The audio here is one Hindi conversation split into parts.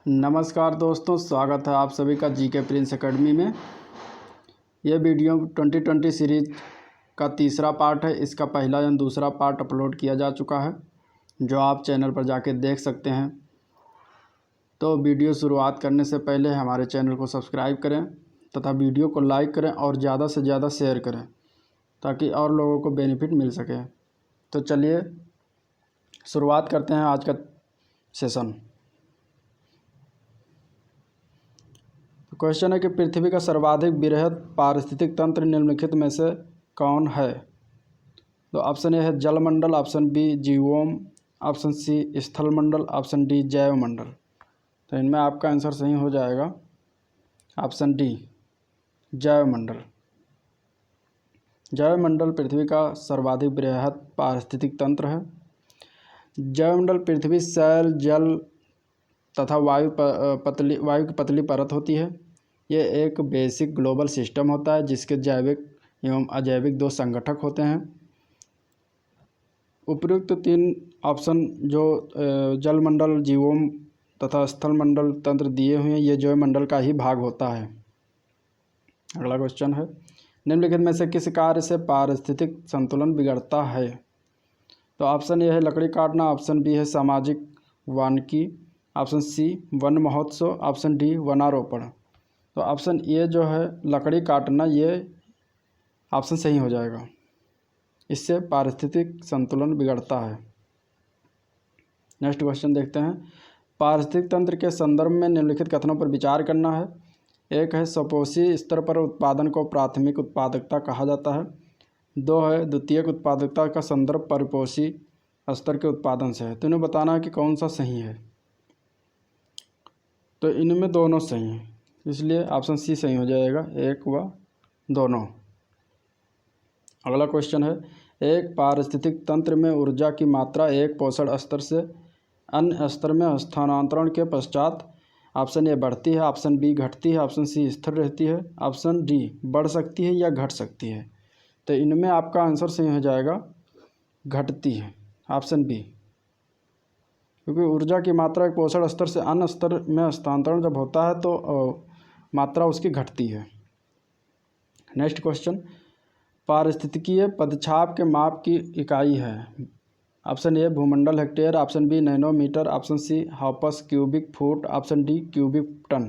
नमस्कार दोस्तों, स्वागत है आप सभी का जीके प्रिंस एकेडमी में। यह वीडियो 2020 सीरीज का तीसरा पार्ट है। इसका पहला एवं दूसरा पार्ट अपलोड किया जा चुका है, जो आप चैनल पर जाके देख सकते हैं। तो वीडियो शुरुआत करने से पहले हमारे चैनल को सब्सक्राइब करें तथा वीडियो को लाइक करें और ज़्यादा से ज़्यादा शेयर करें ताकि और लोगों को बेनिफिट मिल सके। तो चलिए शुरुआत करते हैं आज का सेशन। क्वेश्चन है कि पृथ्वी का सर्वाधिक बृहद पारिस्थितिक तंत्र निम्नलिखित में से कौन है। तो ऑप्शन ए है जलमंडल, ऑप्शन बी जीवोम, ऑप्शन सी स्थलमंडल, ऑप्शन डी जैवमंडल। तो इनमें आपका आंसर सही हो जाएगा ऑप्शन डी जैवमंडल। जैवमंडल पृथ्वी का सर्वाधिक बृहद पारिस्थितिक तंत्र है। जैवमंडल पृथ्वी शैल, जल तथा वायु की पतली परत होती है। ये एक बेसिक ग्लोबल सिस्टम होता है जिसके जैविक एवं अजैविक दो संगठक होते हैं। उपयुक्त तीन ऑप्शन जो जलमंडल, जीवोम तथा स्थलमंडल तंत्र दिए हुए हैं, ये जैवमंडल का ही भाग होता है। अगला क्वेश्चन है, निम्नलिखित में से किस कार्य से पारिस्थितिक संतुलन बिगड़ता है। तो ऑप्शन ए है लकड़ी काटना, ऑप्शन बी है सामाजिक वानिकी, ऑप्शन सी वन महोत्सव, ऑप्शन डी वनारोपण। तो ऑप्शन ए जो है लकड़ी काटना, ये ऑप्शन सही हो जाएगा। इससे पारिस्थितिक संतुलन बिगड़ता है। नेक्स्ट क्वेश्चन देखते हैं, पारिस्थितिक तंत्र के संदर्भ में निम्नलिखित कथनों पर विचार करना है। एक है सपोषी स्तर पर उत्पादन को प्राथमिक उत्पादकता कहा जाता है। दो है द्वितीयक उत्पादकता का संदर्भ परिपोषी स्तर के उत्पादन से है। तो इन्हें बताना है कि कौन सा सही है। तो इनमें दोनों सही हैं, इसलिए ऑप्शन सी सही हो जाएगा, एक व दोनों। अगला क्वेश्चन है, एक पारिस्थितिक तंत्र में ऊर्जा की मात्रा एक पोषण स्तर से अन्य स्तर में स्थानांतरण के पश्चात ऑप्शन ए बढ़ती है, ऑप्शन बी घटती है, ऑप्शन सी स्थिर रहती है, ऑप्शन डी बढ़ सकती है या घट सकती है। तो इनमें आपका आंसर सही हो जाएगा घटती है, ऑप्शन बी। क्योंकि ऊर्जा की मात्रा एक पोषण स्तर से अन्य स्तर में हस्तांतरण जब होता है तो मात्रा उसकी घटती है। नेक्स्ट क्वेश्चन, पारिस्थितिकीय पदछाप के माप की इकाई है। ऑप्शन ए भूमंडल hectare, option B nanometre, option C हाउपस cubic foot, option D cubic ton.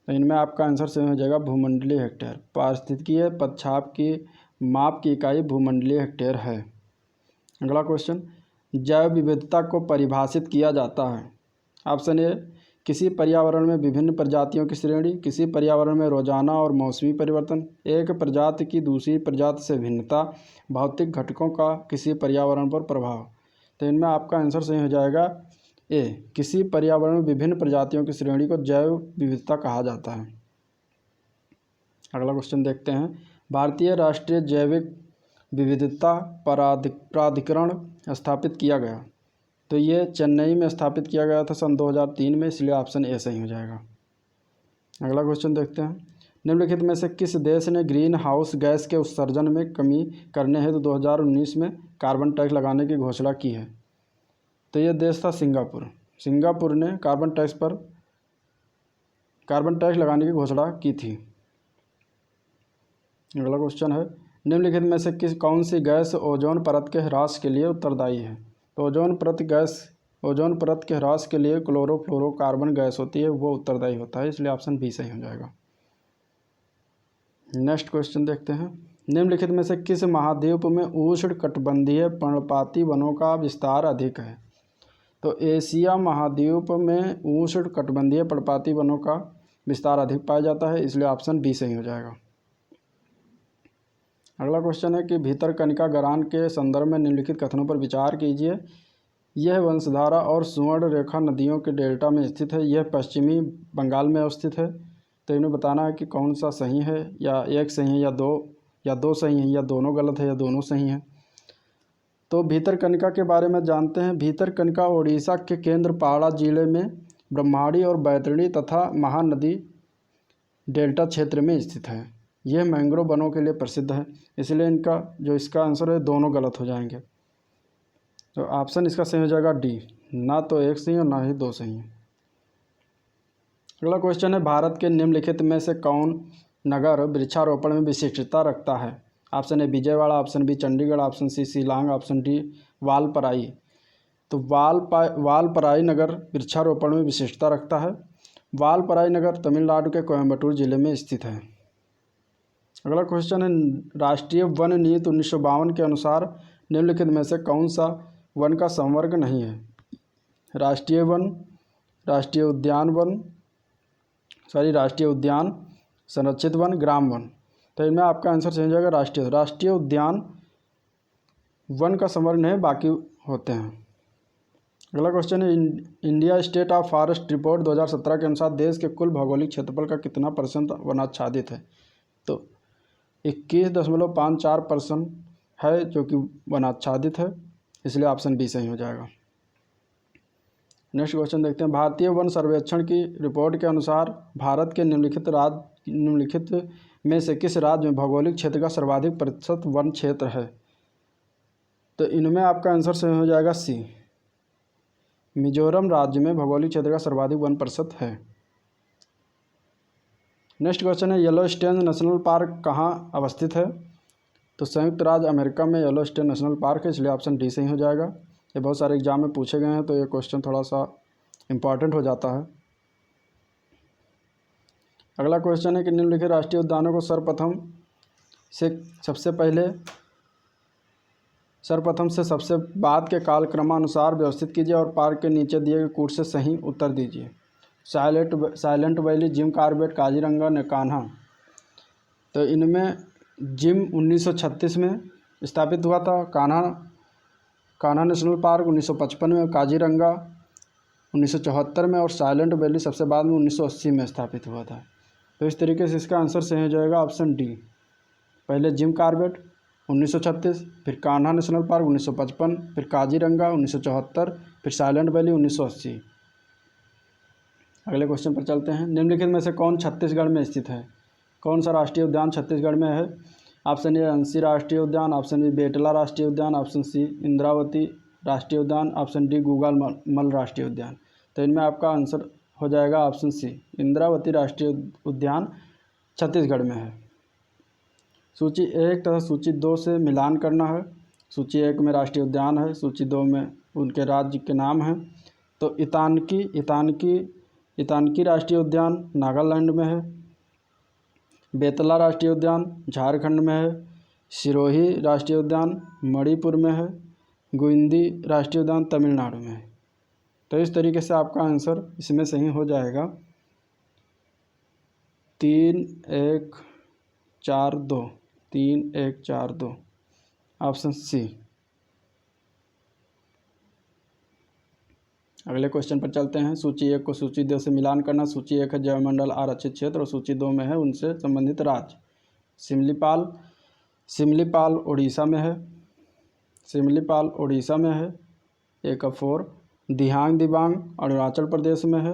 तो इनमें आपका आंसर सही हो जाएगा भूमंडलीय हेक्टेयर। पारिस्थितिकीय पदछाप की माप की इकाई भूमंडलीय हेक्टेयर है। अगला क्वेश्चन, जैव विविधता को परिभाषित किया जाता है। ऑप्शन ए किसी पर्यावरण में विभिन्न प्रजातियों की श्रेणी, किसी पर्यावरण में रोजाना और मौसमी परिवर्तन, एक प्रजाति की दूसरी प्रजाति से भिन्नता, भौतिक घटकों का किसी पर्यावरण पर प्रभाव। तो इनमें आपका आंसर सही हो जाएगा ए, किसी पर्यावरण में विभिन्न प्रजातियों की श्रेणी को जैव विविधता कहा जाता है। अगला क्वेश्चन देखते हैं, भारतीय राष्ट्रीय जैविक विविधता प्राधिकरण स्थापित किया गया। तो ये चेन्नई में स्थापित किया गया था सन 2003 में, इसलिए ऑप्शन ए सही हो जाएगा। अगला क्वेश्चन देखते हैं, निम्नलिखित में से किस देश ने ग्रीन हाउस गैस के उत्सर्जन में कमी करने हेतु 2019 में कार्बन टैक्स लगाने की घोषणा की है। तो ये देश था सिंगापुर। सिंगापुर ने कार्बन टैक्स लगाने की घोषणा की थी। अगला क्वेश्चन है, निम्नलिखित में से कौन सी गैस ओजोन परत के ह्रास के लिए उत्तरदायी है। तो ओजोन परत के ह्रास के लिए क्लोरोफ्लोरोकार्बन गैस होती है, वो उत्तरदायी होता है, इसलिए ऑप्शन बी सही हो जाएगा। नेक्स्ट क्वेश्चन देखते हैं, निम्नलिखित में से किस महाद्वीप में उष्णकटिबंधीय पर्णपाती वनों का विस्तार अधिक है। तो एशिया महाद्वीप में उष्णकटिबंधीय पर्णपाती वनों का विस्तार अधिक पाया जाता है, इसलिए ऑप्शन बी सही हो जाएगा। अगला क्वेश्चन है कि भीतरकनिका गरान के संदर्भ में निम्नलिखित कथनों पर विचार कीजिए। यह वंशधारा और सुवर्ण रेखा नदियों के डेल्टा में स्थित है। यह पश्चिमी बंगाल में अवस्थित है। तो इन्हें बताना है कि कौन सा सही है, या एक सही है या दो सही है, या दोनों गलत है, या दोनों सही हैं। तो भीतरकनिका के बारे में जानते हैं। भीतरकनिका ओडिशा के केंद्रपाड़ा जिले में ब्रह्माणी और बैतरणी तथा महानदी डेल्टा क्षेत्र में स्थित है। यह मैंग्रोव वनों के लिए प्रसिद्ध है, इसलिए इसका आंसर है दोनों गलत हो जाएंगे। तो ऑप्शन इसका सही हो जाएगा डी, ना तो एक सही और ना ही दो सही है। अगला क्वेश्चन है, भारत के निम्नलिखित में से कौन नगर वृक्षारोपण में विशिष्टता रखता है? Option A Vijayawada, option B Chandigarh, option C Shillong, option D Valparai. तो वालपराई नगर वृक्षारोपण में विशिष्टता रखता है। वालपराई नगर तमिलनाडु के कोयम्बटूर जिले में स्थित है। अगला क्वेश्चन है, राष्ट्रीय वन नीति 1952 के अनुसार निम्नलिखित में से कौन सा वन का संवर्ग नहीं है? राष्ट्रीय वन, राष्ट्रीय उद्यान वन, राष्ट्रीय उद्यान, संरक्षित वन, ग्राम वन। तो इनमें आपका आंसर सही हो जाएगा राष्ट्रीय उद्यान वन का संवर्ग नहीं, बाकी होते हैं। अगला क्वेश्चन है, India state of forest report 2017 के अनुसार देश के कुल भौगोलिक क्षेत्रफल का कितना % वनाच्छादित है? तो 21.54% है जो कि वनाच्छादित है, इसलिए ऑप्शन बी सही हो जाएगा। नेक्स्ट क्वेश्चन देखते हैं, भारतीय वन सर्वेक्षण की रिपोर्ट के अनुसार भारत के निम्नलिखित में से किस राज्य में भौगोलिक क्षेत्र का सर्वाधिक प्रतिशत वन क्षेत्र है? तो इनमें आपका आंसर सही हो जाएगा सी, मिजोरम राज्य में भौगोलिक क्षेत्र का सर्वाधिक वन % है। नेक्स्ट क्वेश्चन है, येलोस्टोन नेशनल पार्क कहाँ अवस्थित है? तो संयुक्त राज्य अमेरिका में येलोस्टोन नेशनल पार्क है, इसलिए ऑप्शन डी सही हो जाएगा। ये बहुत सारे एग्जाम में पूछे गए हैं, तो ये क्वेश्चन थोड़ा सा इम्पॉर्टेंट हो जाता है। अगला क्वेश्चन है कि निम्नलिखित राष्ट्रीय उद्यानों को सर्वप्रथम से सबसे बाद के कालक्रमानुसार व्यवस्थित कीजिए और पार्क के नीचे दिए गए कूट से सही उत्तर दीजिए। Silent valley, Jim Corbett, Kaziranga ने कान्हा। तो इनमें जिम 1936 में स्थापित हुआ था, कान्हा नेशनल पार्क 1955 में, काजीरंगा 1974 में और साइलेंट वैली सबसे बाद में 1980 में स्थापित हुआ था। तो इस तरीके से इसका आंसर सही हो जाएगा ऑप्शन डी। पहले जिम कॉर्बेट 1936, फिर कान्हा नेशनल पार्क 1955, फिर काजीरंगा 1974, फिर साइलेंट वैली 1980। अगले क्वेश्चन पर चलते हैं, निम्नलिखित में से कौन छत्तीसगढ़ में स्थित है? कौन सा राष्ट्रीय उद्यान छत्तीसगढ़ में है? ऑप्शन ए अंशी राष्ट्रीय उद्यान, ऑप्शन बी बेटला राष्ट्रीय उद्यान, ऑप्शन सी इंद्रावती राष्ट्रीय उद्यान, ऑप्शन डी गूगल राष्ट्रीय उद्यान। तो इनमें आपका आंसर हो जाएगा ऑप्शन सी, इंद्रावती राष्ट्रीय उद्यान छत्तीसगढ़ में है। सूची 1 तथा सूची 2 से मिलान करना है। सूची 1 में राष्ट्रीय उद्यान है, सूची 2 में उनके राज्य के नाम हैं। तो इतानकी राष्ट्रीय उद्यान नागालैंड में है, बेतला राष्ट्रीय उद्यान झारखंड में है, सिरोही राष्ट्रीय उद्यान मणिपुर में है, गुइंदी राष्ट्रीय उद्यान तमिलनाडु में है। तो इस तरीके से आपका आंसर इसमें सही हो जाएगा 3-1-4-2 ऑप्शन सी। अगले क्वेश्चन पर चलते हैं, सूची 1 को सूची 2 से मिलान करना। सूची 1 है जयमंडल आरक्षित क्षेत्र और सूची 2 में है उनसे संबंधित राज्य। सिमलीपाल उड़ीसा में है, ए का 4। दिहांग दिबांग अरुणाचल प्रदेश में है,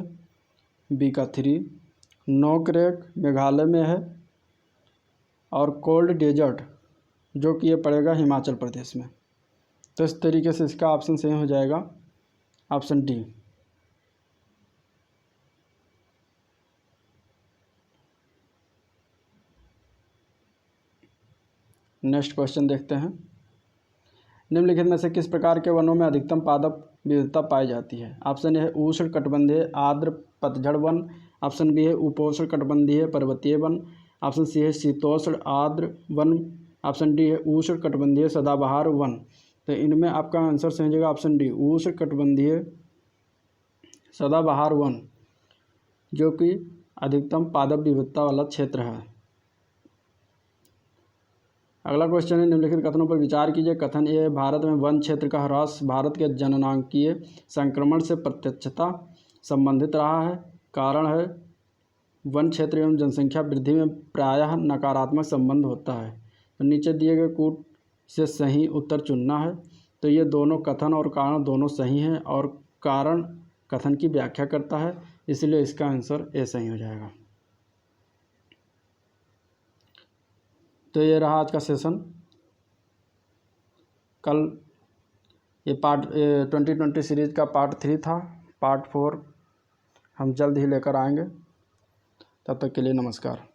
बी का 3। नोकरेक मेघालय में है और कोल्ड डेजर्ट जो कि ये पड़ेगा हिमाचल प्रदेश में। तो इस तरीके से इसका ऑप्शन सही हो जाएगा ऑप्शन डी। नेक्स्ट क्वेश्चन देखते हैं, निम्नलिखित में से किस प्रकार के वनों में अधिकतम पादप विविधता पाई जाती है? ऑप्शन ए है उष्ण कटिबंधीय आर्द्र पतझड़ वन, ऑप्शन बी है उपोष्ण कटिबंधीय पर्वतीय वन, ऑप्शन सी है शीतोष्ण आर्द्र वन, ऑप्शन डी है उष्ण कटिबंधीय सदाबहार वन। तो इनमें आपका आंसर सही जगह ऑप्शन डी, उष्ण कटिबंधीय सदाबहार वन, जो कि अधिकतम पादप विविधता वाला क्षेत्र है। अगला क्वेश्चन है, निम्नलिखित कथनों पर विचार कीजिए। कथन ए, भारत में वन क्षेत्र का ह्रास भारत के जननांकीय संक्रमण से प्रत्यक्षता संबंधित रहा है। कारण है वन क्षेत्र एवं जनसंख्या वृद्धि में प्रायः नकारात्मक संबंध होता है। तो नीचे दिए गए कूट से सही उत्तर चुनना है। तो ये दोनों कथन और कारण दोनों सही हैं और कारण कथन की व्याख्या करता है, इसलिए इसका आंसर ए सही हो जाएगा। तो ये रहा आज का सेशन। कल ये 2020 सीरीज़ का पार्ट 3 था। पार्ट 4 हम जल्द ही लेकर आएंगे। तब तक के लिए नमस्कार।